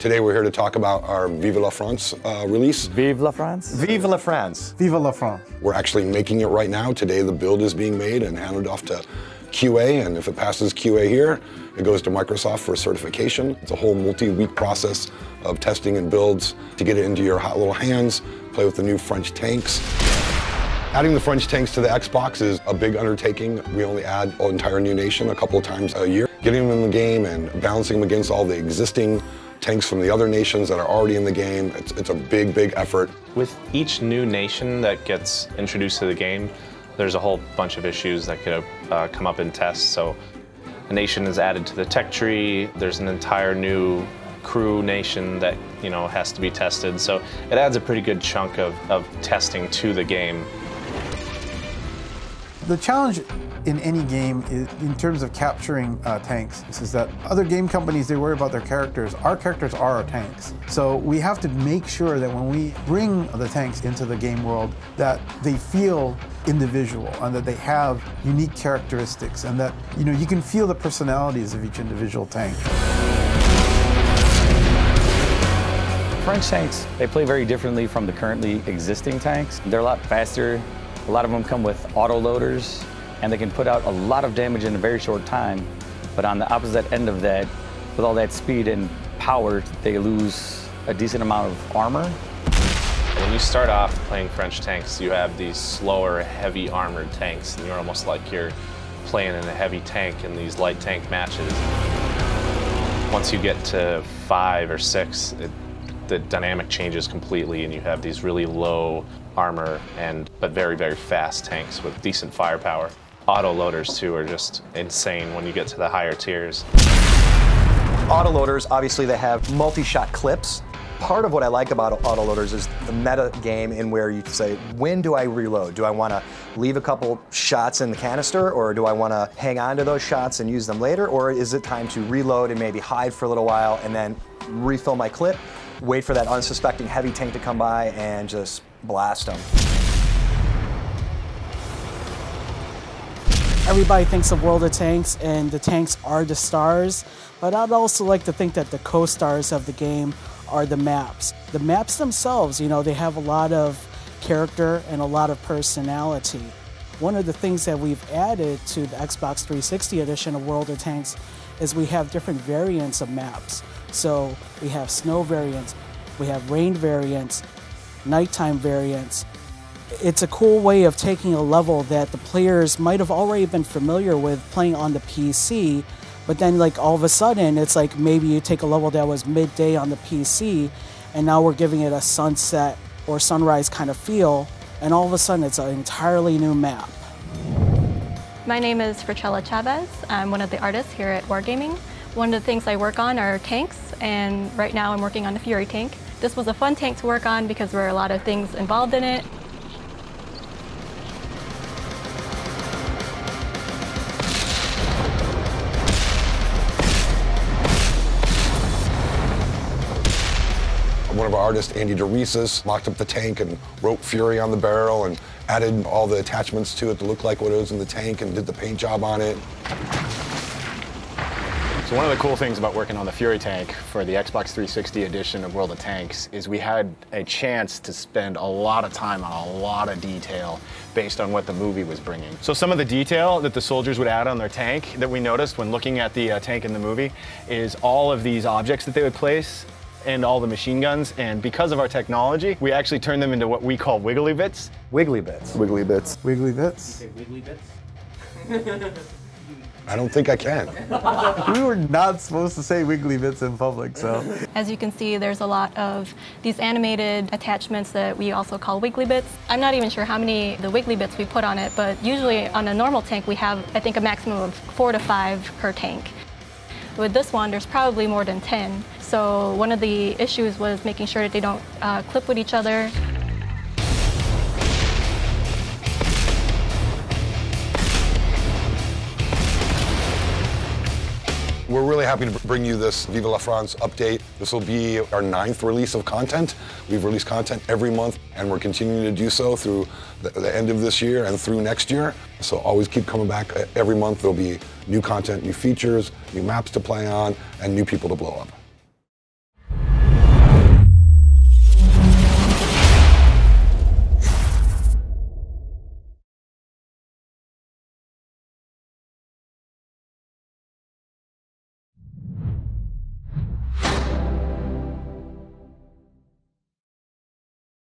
Today we're here to talk about our Vive La France release. Vive La France? Vive La France. Vive La France. We're actually making it right now. Today the build is being made and handed off to QA, and if it passes QA here, it goes to Microsoft for certification. It's a whole multi-week process of testing and builds to get it into your hot little hands, play with the new French tanks. Adding the French tanks to the Xbox is a big undertaking. We only add an entire new nation a couple of times a year. Getting them in the game and balancing them against all the existing tanks from the other nations that are already in the game, it's a big, big effort. With each new nation that gets introduced to the game, there's a whole bunch of issues that could come up in tests. So a nation is added to the tech tree, there's an entire new crew nation that has to be tested. So it adds a pretty good chunk of testing to the game. The challenge in any game is, in terms of capturing tanks, is that other game companies, they worry about their characters. Our characters are our tanks. So we have to make sure that when we bring the tanks into the game world, that they feel individual and that they have unique characteristics and that you can feel the personalities of each individual tank. French tanks, they play very differently from the currently existing tanks. They're a lot faster. A lot of them come with auto-loaders, and they can put out a lot of damage in a very short time. But on the opposite end of that, with all that speed and power, they lose a decent amount of armor. When you start off playing French tanks, you have these slower, heavy armored tanks, and you're almost like you're playing in a heavy tank in these light tank matches. Once you get to 5 or 6, the dynamic changes completely, and you have these really low armor but very, very fast tanks with decent firepower. Auto-loaders, too, are just insane when you get to the higher tiers. Autoloaders, obviously they have multi-shot clips. Part of what I like about autoloaders is the meta game in where you say, when do I reload? Do I want to leave a couple shots in the canister, or do I want to hang on to those shots and use them later? Or is it time to reload and maybe hide for a little while and then refill my clip, wait for that unsuspecting heavy tank to come by and just blast them? Everybody thinks of World of Tanks, and the tanks are the stars, but I'd also like to think that the co-stars of the game are the maps. The maps themselves, they have a lot of character and a lot of personality. One of the things that we've added to the Xbox 360 edition of World of Tanks is we have different variants of maps. So we have snow variants, we have rain variants, nighttime variants. It's a cool way of taking a level that the players might have already been familiar with playing on the PC, but then all of a sudden it's like maybe you take a level that was midday on the PC and now we're giving it a sunset or sunrise kind of feel, and all of a sudden it's an entirely new map. My name is Fricella Chavez. I'm one of the artists here at Wargaming. One of the things I work on are tanks, and right now I'm working on the Fury tank. This was a fun tank to work on because there were a lot of things involved in it. One of our artists, Andy DeRisis, mocked up the tank and wrote Fury on the barrel and added all the attachments to it to look like what it was in the tank and did the paint job on it. So one of the cool things about working on the Fury tank for the Xbox 360 edition of World of Tanks is we had a chance to spend a lot of time on a lot of detail based on what the movie was bringing. So some of the detail that the soldiers would add on their tank that we noticed when looking at the tank in the movie is all of these objects that they would place and all the machine guns, and because of our technology, we actually turned them into what we call wiggly bits. Wiggly bits. Wiggly bits. Wiggly bits. You say wiggly bits? I don't think I can. We were not supposed to say wiggly bits in public, so. As you can see, there's a lot of these animated attachments that we also call wiggly bits. I'm not even sure how many the wiggly bits we put on it, but usually on a normal tank we have, I think, a maximum of 4 to 5 per tank. With this one, there's probably more than 10. So one of the issues was making sure that they don't clip with each other. We're really happy to bring you this Vive La France update. This will be our 9th release of content. We've released content every month, and we're continuing to do so through the end of this year and through next year. So always keep coming back. Every month there'll be new content, new features, new maps to play on, and new people to blow up.